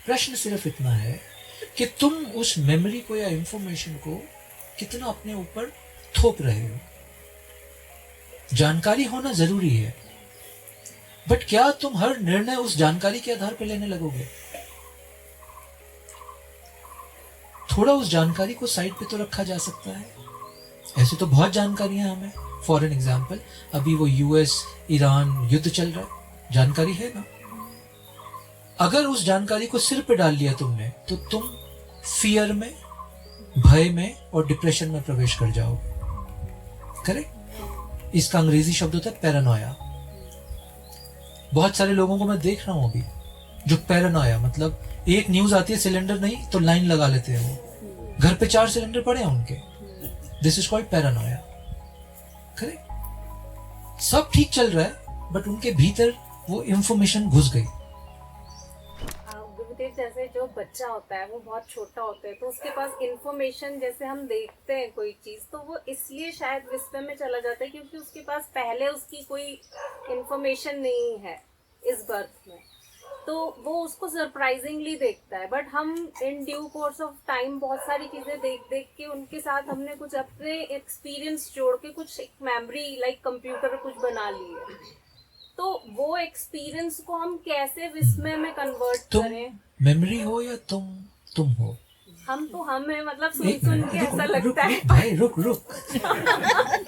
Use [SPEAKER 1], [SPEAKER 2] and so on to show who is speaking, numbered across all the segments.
[SPEAKER 1] प्रश्न सिर्फ इतना है कि तुम उस मेमोरी को या इंफॉर्मेशन को कितना अपने ऊपर थोप रहे हो। जानकारी होना जरूरी है, बट क्या तुम हर निर्णय उस जानकारी के आधार पर लेने लगोगे? थोड़ा उस जानकारी को साइड पे तो रखा जा सकता है। ऐसे तो बहुत जानकारियां हमें, फॉर एन एग्जाम्पल अभी वो यूएस ईरान युद्ध चल रहा है, जानकारी है ना। अगर उस जानकारी को सिर पे डाल लिया तुमने तो तुम फियर में, भय में और डिप्रेशन में प्रवेश कर जाओगे। करेक्ट? इसका अंग्रेजी शब्द होता है पैरानोया। बहुत सारे लोगों को मैं देख रहा हूं अभी जो पैरानोया, मतलब एक न्यूज आती है सिलेंडर नहीं तो लाइन लगा लेते हैं वो, घर पे 4 सिलेंडर पड़े हैं उनके। This is called Paranoia. Correct? सब ठीक चल रहा है बट उनके भीतर वो इंफॉर्मेशन घुस गई।
[SPEAKER 2] जैसे जो बच्चा होता है वो बहुत छोटा होता है तो उसके पास इंफॉर्मेशन, जैसे हम देखते हैं कोई चीज तो वो इसलिए शायद विस्पर में चला जाता है क्योंकि उसके पास पहले उसकी कोई इंफॉर्मेशन नहीं है इस बर्थ में, तो वो उसको सरप्राइजिंगली देखता है। बट हम in due course of time बहुत सारी चीजें देख देख के उनके साथ हमने कुछ अपने एक्सपीरियंस जोड़ के कुछ एक मेमोरी लाइक कंप्यूटर कुछ बना ली है, तो वो एक्सपीरियंस को हम कैसे विस्मय में कन्वर्ट करें?
[SPEAKER 1] मेमोरी हो या तुम हो?
[SPEAKER 2] हम तो हम है, मतलब सुन के ऐसा लगता है।
[SPEAKER 1] भाई रुक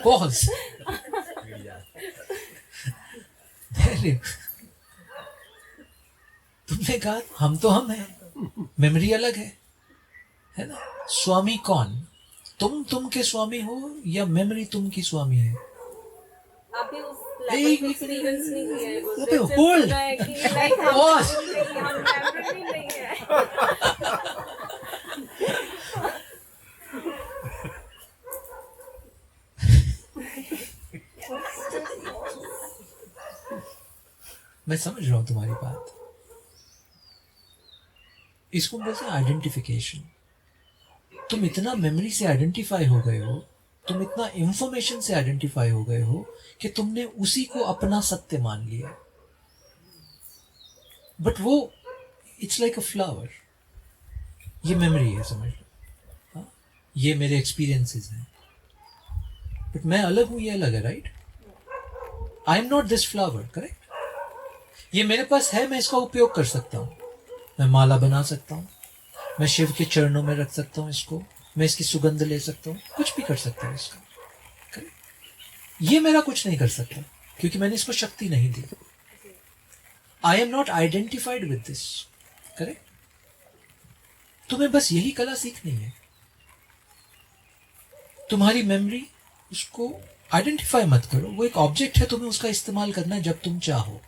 [SPEAKER 1] पॉज। तुमने कहा हम तो हम है, मेमोरी अलग है ना। स्वामी कौन? तुम के स्वामी हो या मेमोरी तुम की स्वामी है?
[SPEAKER 2] अभी उस एक्सपीरियंस नहीं किया है,
[SPEAKER 1] होल्ड
[SPEAKER 2] पॉज। हम मेमोरी नहीं है।
[SPEAKER 1] मैं समझ रहा हूं तुम्हारी बात। इसको बोलते हैं आइडेंटिफिकेशन। तुम इतना मेमोरी से आइडेंटिफाई हो गए हो, तुम इतना इंफॉर्मेशन से आइडेंटिफाई हो गए हो कि तुमने उसी को अपना सत्य मान लिया। बट वो इट्स लाइक अ फ्लावर। ये मेमोरी है, समझ लो। ये मेरे एक्सपीरियंसेस हैं, बट मैं अलग हूं, ये अलग है। Right? I am not this flower. Correct? ये मेरे पास है, मैं इसका उपयोग कर सकता हूं। मैं माला बना सकता हूं, मैं शिव के चरणों में रख सकता हूं इसको, मैं इसकी सुगंध ले सकता हूं, कुछ भी कर सकता हूं इसका। ये मेरा कुछ नहीं कर सकता क्योंकि मैंने इसको शक्ति नहीं दी। I am not identified with this. Correct? तुम्हें बस यही कला सीखनी है। तुम्हारी मेमोरी, उसको आइडेंटिफाई मत करो, वो एक ऑब्जेक्ट है, तुम्हें उसका इस्तेमाल करना है जब तुम चाहो।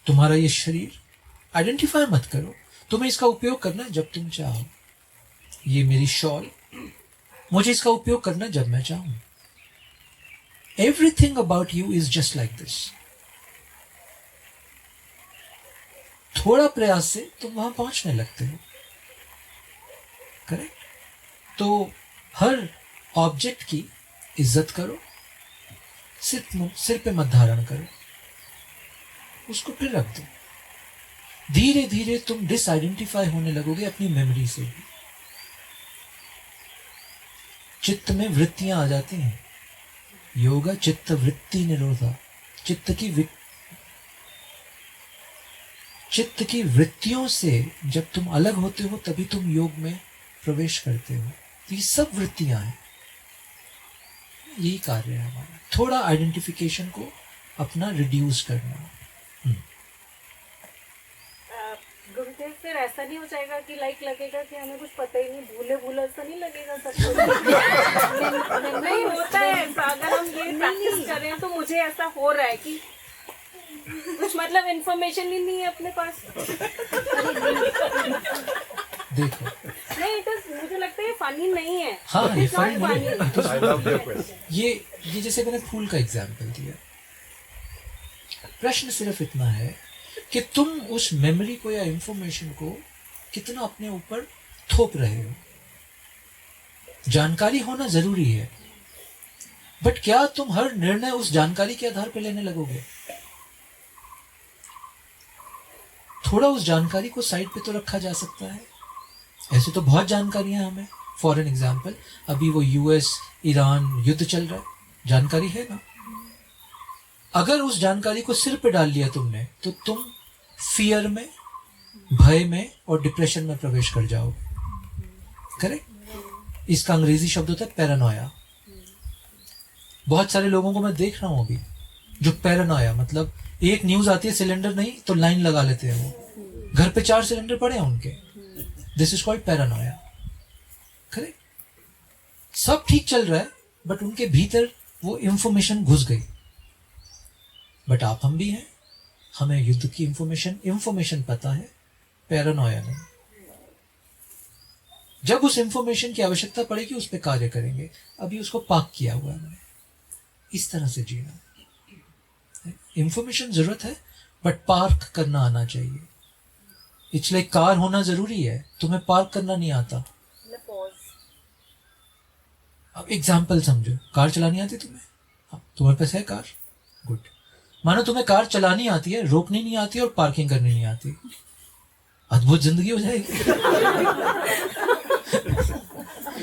[SPEAKER 1] तुम्हारा ये शरीर, आइडेंटिफाई मत करो, तुम्हें इसका उपयोग करना है जब तुम चाहो। ये मेरी शॉल, मुझे इसका उपयोग करना है जब मैं चाहूं। Everything about you is just like this. थोड़ा प्रयास से तुम वहां पहुंचने लगते हो। करेक्ट? तो हर ऑब्जेक्ट की इज्जत करो, सिर पे मत धारण करो, उसको फिर रख दो। धीरे धीरे तुम डिसआइडेंटिफाई होने लगोगे अपनी मेमोरी से भी। चित्त में वृत्तियां आ जाती हैं। योगा चित्त वृत्ति निरोधा। चित्त की वृत्तियों से जब तुम अलग होते हो तभी तुम योग में प्रवेश करते हो। तो ये सब वृत्तियां हैं, यही कार्य है हमारा। थोड़ा आइडेंटिफिकेशन को अपना रिड्यूस करना।
[SPEAKER 2] गुरुदेव, फिर ऐसा नहीं हो जाएगा कि लाइक लगेगा कि हमें कुछ पता ही नहीं, भूले भूले ऐसा नहीं लगेगा सब कुछ? नहीं होता है ऐसा। अगर हम ये प्रैक्टिस करें तो मुझे ऐसा हो रहा है कि कुछ मतलब इंफॉर्मेशन ही नहीं है अपने पास।
[SPEAKER 1] देखो
[SPEAKER 2] नहीं, तो मुझे लगता है ये फनी नहीं है।
[SPEAKER 1] हाँ, ये फनी नहीं है। ये जैसे मैंने फूल का एग्जाम्पल दिया। प्रश्न सिर्फ इतना है कि तुम उस मेमोरी को या इंफॉर्मेशन को कितना अपने ऊपर थोप रहे हो। जानकारी होना जरूरी है, बट क्या तुम हर निर्णय उस जानकारी के आधार पर लेने लगोगे? थोड़ा उस जानकारी को साइड पे तो रखा जा सकता है। ऐसे तो बहुत जानकारियां हमें, फॉर एन एग्जाम्पल अभी वो यूएस ईरान युद्ध चल रहा है, जानकारी है ना। अगर उस जानकारी को सिर पे डाल लिया तुमने तो तुम फियर में, भय में और डिप्रेशन में प्रवेश कर जाओगे। करेक्ट? इसका अंग्रेजी शब्द होता है पैरानोया। बहुत सारे लोगों को मैं देख रहा हूं अभी जो पैरानोया, मतलब एक न्यूज आती है सिलेंडर नहीं तो लाइन लगा लेते हैं, वो घर पे 4 सिलेंडर पड़े हैं उनके। This is called Paranoia. Correct? सब ठीक चल रहा है बट उनके भीतर वो इंफॉर्मेशन घुस गई। बट आप हम भी हैं, हमें युद्ध की इंफॉर्मेशन पता है, पैरानोया नहीं। जब उस इंफॉर्मेशन की आवश्यकता पड़ेगी उस पर कार्य करेंगे। अभी उसको पाक किया हुआ है हमने। इस तरह से जीना। इंफॉर्मेशन जरूरत है बट पार्क करना आना चाहिए। इसलिए कार होना जरूरी है। तुम्हें पार्क करना नहीं आता, अब एग्जाम्पल समझो, कार चलानी आती तुम्हें? हाँ, तुम्हारे पास है कार, गुड। मानो तुम्हें कार चलानी आती है, रोकनी नहीं आती और पार्किंग करनी नहीं आती, अद्भुत जिंदगी हो जाएगी।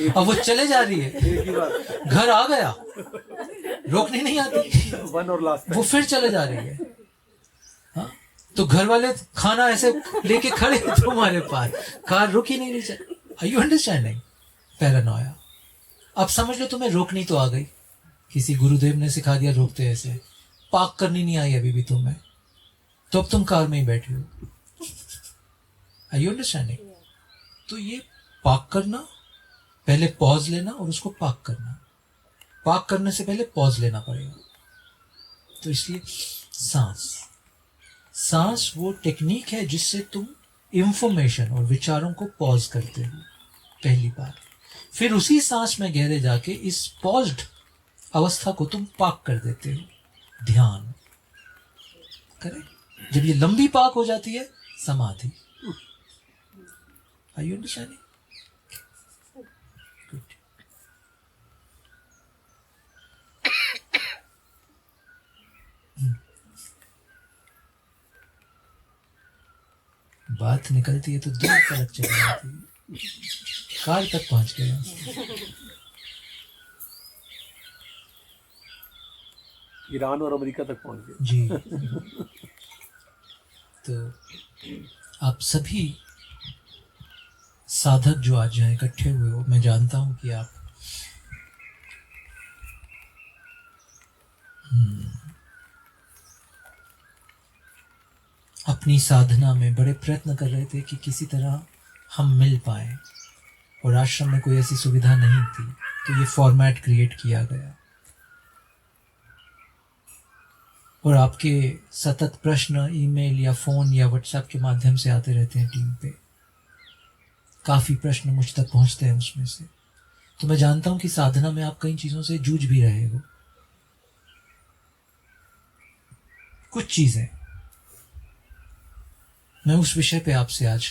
[SPEAKER 1] अब वो चले जा रही है, घर आ गया, रोकनी नहीं आती,
[SPEAKER 3] वन और लास्ट
[SPEAKER 1] वो फिर चले जा रही है। हाँ? तो घर वाले खाना ऐसे लेके खड़े तुम्हारे पास, कार रुक ही नहीं रही। Are you understanding? पैरानोया। अब समझ लो तुम्हें रोकनी तो आ गई, किसी गुरुदेव ने सिखा दिया रोकते ऐसे, पार्क करनी नहीं आई अभी भी तुम्हें, तो अब तुम कार में ही बैठे हो। Are you understanding? तो ये पार्क करना, पहले पॉज लेना और उसको पार्क करना। पार्क करने से पहले पॉज लेना पड़ेगा। तो इसलिए सांस वो टेक्निक है जिससे तुम इंफॉर्मेशन और विचारों को पॉज करते हो, पहली बार। फिर उसी सांस में गहरे जाके इस पॉज्ड अवस्था को तुम पाक कर देते हो, ध्यान। करेक्ट? जब ये लंबी पाक हो जाती है, समाधि। Are you understanding? गुड। बात निकलती है तो दूर तक चली जाती है, कार तक पहुंच गया।
[SPEAKER 3] ईरान और अमेरिका तक पहुंच गए
[SPEAKER 1] जी। तो आप सभी साधक जो आज यहाँ इकट्ठे हुए हो, मैं जानता हूं कि आप अपनी साधना में बड़े प्रयत्न कर रहे थे कि किसी तरह हम मिल पाए, और आश्रम में कोई ऐसी सुविधा नहीं थी, तो ये फॉर्मेट क्रिएट किया गया। और आपके सतत प्रश्न ईमेल या फोन या व्हाट्सएप के माध्यम से आते रहते हैं टीम पे, काफी प्रश्न मुझ तक पहुंचते हैं उसमें से। तो मैं जानता हूं कि साधना में आप कई चीजों से जूझ भी रहे हो। कुछ चीजें मैं उस विषय पे आपसे आज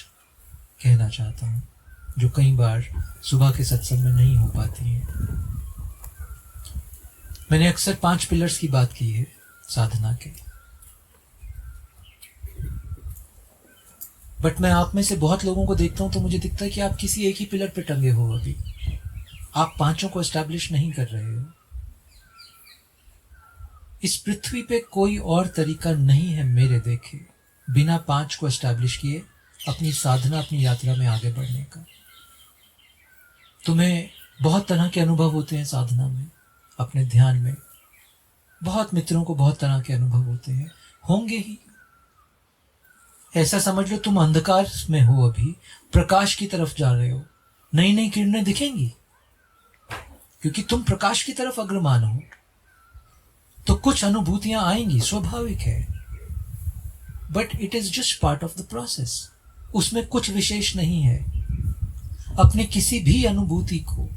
[SPEAKER 1] कहना चाहता हूं, जो कई बार सुबह के सत्संग में नहीं हो पाती हैं। मैंने अक्सर 5 पिलर्स की बात की है साधना के, बट मैं आप में से बहुत लोगों को देखता हूं तो मुझे दिखता है कि आप किसी एक ही पिलर पे टंगे हो। अभी आप 5 को एस्टैब्लिश नहीं कर रहे हो। इस पृथ्वी पे कोई और तरीका नहीं है मेरे देखे बिना 5 को एस्टैब्लिश किए अपनी साधना, अपनी यात्रा में आगे बढ़ने का। तुम्हें बहुत तरह के अनुभव होते हैं साधना में, अपने ध्यान में। बहुत मित्रों को बहुत तरह के अनुभव होते हैं, होंगे ही। ऐसा समझ लो तुम अंधकार में हो, अभी प्रकाश की तरफ जा रहे हो, नई नई किरणें दिखेंगी क्योंकि तुम प्रकाश की तरफ अग्रमान हो। तो कुछ अनुभूतियां आएंगी, स्वाभाविक है, but it is just part of the process. उसमें कुछ विशेष नहीं है। अपनी किसी भी अनुभूति को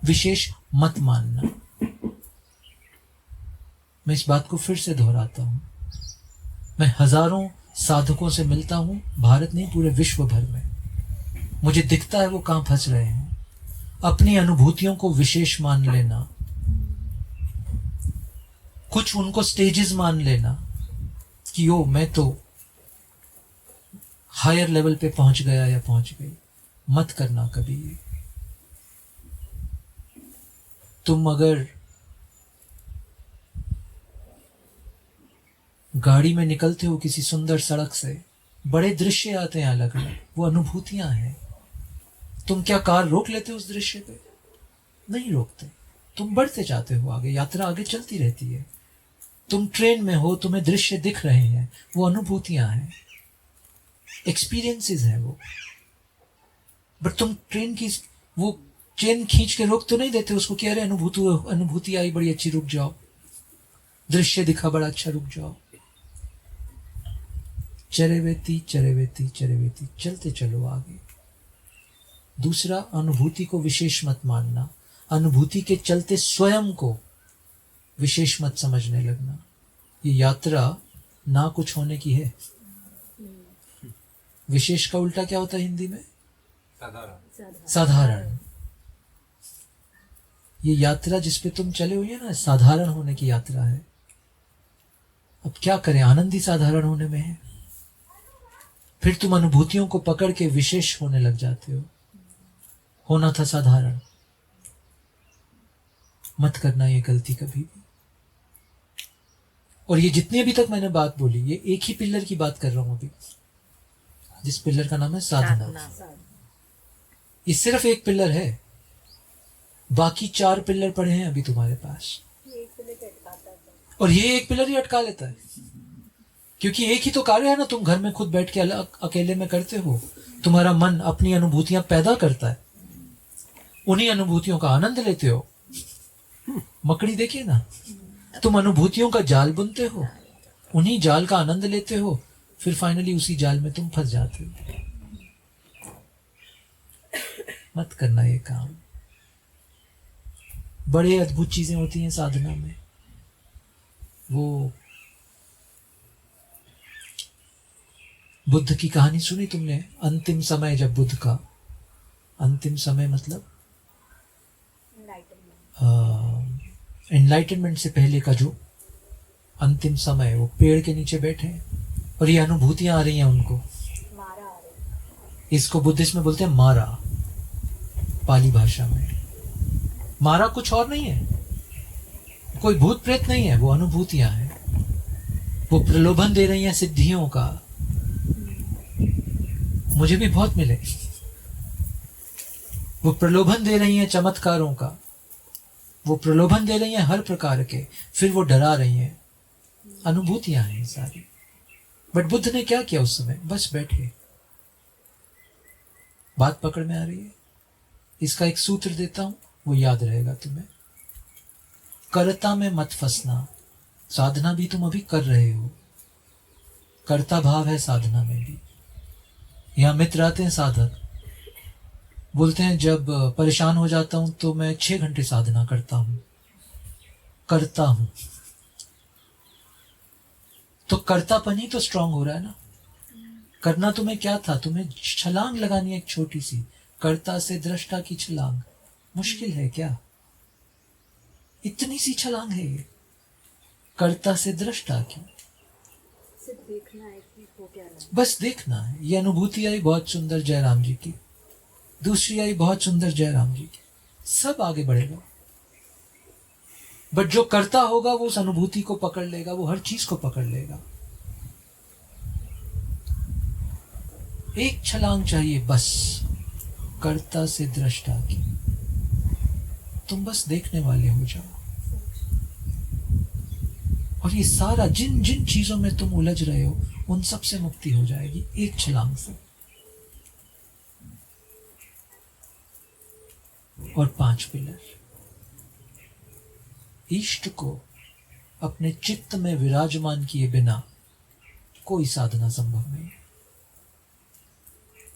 [SPEAKER 1] विशेष मत मानना। मैं इस बात को फिर से दोहराता हूं। मैं हजारों साधकों से मिलता हूं, भारत नहीं पूरे विश्व भर में। मुझे दिखता है वो कहां फंस रहे हैं। अपनी अनुभूतियों को विशेष मान लेना, कुछ उनको स्टेजेस मान लेना कि ओ मैं तो हायर लेवल पे पहुंच गया या पहुंच गई। मत करना कभी ये। तुम अगर गाड़ी में निकलते हो किसी सुंदर सड़क से, बड़े दृश्य आते हैं अलग अलग, वो अनुभूतियां हैं। तुम क्या कार रोक लेते हो उस दृश्य पे? नहीं रोकते। तुम बढ़ते जाते हो आगे, यात्रा आगे चलती रहती है। तुम ट्रेन में हो, तुम्हें दृश्य दिख रहे हैं, वो अनुभूतियां हैं, एक्सपीरियंसेस है वो। बट तुम ट्रेन की वो चेन खींच के रोक तो नहीं देते उसको कि अरे अनुभूति आई बड़ी अच्छी, रुक जाओ, दृश्य दिखा बड़ा अच्छा, रुक जाओ। चरेवेती चरेवेती चरेवेती, चलते चलो आगे। दूसरा, अनुभूति को विशेष मत मानना। अनुभूति के चलते स्वयं को विशेष मत समझने लगना। ये यात्रा ना कुछ होने की है। विशेष का उल्टा क्या होता है हिंदी में? साधारण। ये यात्रा जिस पे तुम चले हुए ना, साधारण होने की यात्रा है। अब क्या करें, आनंद ही साधारण होने में है। फिर तुम अनुभूतियों को पकड़ के विशेष होने लग जाते हो। होना था साधारण। मत करना ये गलती कभी भी। और ये जितनी अभी तक मैंने बात बोली, ये एक ही पिलर की बात कर रहा हूं अभी, जिस पिलर का नाम है साधना। ये सिर्फ एक पिलर है, बाकी 4 पिलर पड़े हैं अभी तुम्हारे पास, और ये एक पिलर ही अटका लेता है। क्योंकि एक ही तो कार्य है ना, तुम घर में खुद बैठ के अकेले में करते हो। तुम्हारा मन अपनी अनुभूतियां पैदा करता है, उन्हीं अनुभूतियों का आनंद लेते हो। मकड़ी देखिए ना, तुम अनुभूतियों का जाल बुनते हो, उन्हीं जाल का आनंद लेते हो, फिर फाइनली उसी जाल में तुम फंस जाते हो। मत करना ये काम। बड़े अद्भुत चीजें होती हैं साधना में। वो बुद्ध की कहानी सुनी तुमने? अंतिम समय, जब बुद्ध का अंतिम समय मतलब एनलाइटनमेंट से पहले का जो अंतिम समय, वो पेड़ के नीचे बैठे हैं और ये अनुभूतियां आ रही हैं उनको। इसको बुद्धिस्ट में बोलते हैं मारा, पाली भाषा में। मारा कुछ और नहीं है, कोई भूत प्रेत नहीं है, वो अनुभूतियां हैं। वो प्रलोभन दे रही हैं सिद्धियों का। मुझे भी बहुत मिले। वो प्रलोभन दे रही हैं चमत्कारों का, वो प्रलोभन दे रही हैं हर प्रकार के, फिर वो डरा रही हैं। अनुभूतियां हैं सारी। बट बुद्ध ने क्या किया उस समय? बस बैठे। बात पकड़ में आ रही है? इसका एक सूत्र देता हूं, वो याद रहेगा तुम्हें। कर्ता में मत फंसना। साधना भी तुम अभी कर रहे हो, कर्ता भाव है साधना में भी। यहां मित्र आते हैं साधक, बोलते हैं जब परेशान हो जाता हूं तो मैं 6 घंटे साधना करता हूं, करता हूं। तो कर्तापन ही तो स्ट्रांग हो रहा है ना। करना तुम्हें क्या था? तुम्हें छलांग लगानी है एक छोटी सी, कर्ता से दृष्टा की छलांग। मुश्किल है क्या? इतनी सी छलांग है ये, कर्ता से दृष्टा की।
[SPEAKER 2] सिर्फ देखना है कि हो क्या रहा है।
[SPEAKER 1] बस देखना है। ये अनुभूति आई बहुत सुंदर जयराम जी की, दूसरी आई बहुत सुंदर जयराम जी की। सब आगे बढ़ेगा, बट जो करता होगा वो उस अनुभूति को पकड़ लेगा, वो हर चीज को पकड़ लेगा। एक छलांग चाहिए बस, कर्ता से दृष्टा की। तुम बस देखने वाले हो जाओ, और ये सारा जिन जिन चीजों में तुम उलझ रहे हो, उन सब से मुक्ति हो जाएगी एक छलांग से। और 5 पिलर। इष्ट को अपने चित्त में विराजमान किए बिना कोई साधना संभव नहीं है।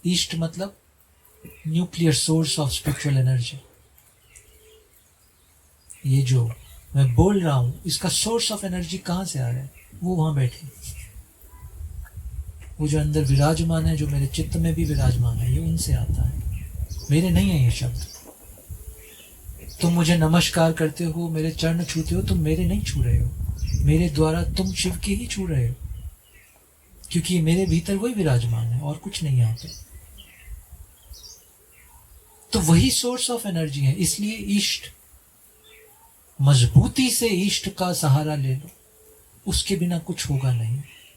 [SPEAKER 1] इष्ट मतलब nuclear source of spiritual energy. ये जो मैं बोल रहा हूं, इसका सोर्स ऑफ एनर्जी कहां से आ रहा है? वो वहां बैठे, वो जो अंदर विराजमान है, जो मेरे चित्त में भी विराजमान है, ये उनसे आता है, मेरे नहीं है ये शब्द। तुम मुझे नमस्कार करते हो, मेरे चरण छूते हो, तुम मेरे नहीं छू रहे हो, मेरे द्वारा तुम शिव के ही छू रहे हो। क्योंकि मेरे भीतर वही विराजमान है और कुछ नहीं यहाँ पे। तो वही सोर्स ऑफ एनर्जी है। इसलिए इष्ट, मजबूती से इष्ट का सहारा ले लो, उसके बिना कुछ होगा नहीं।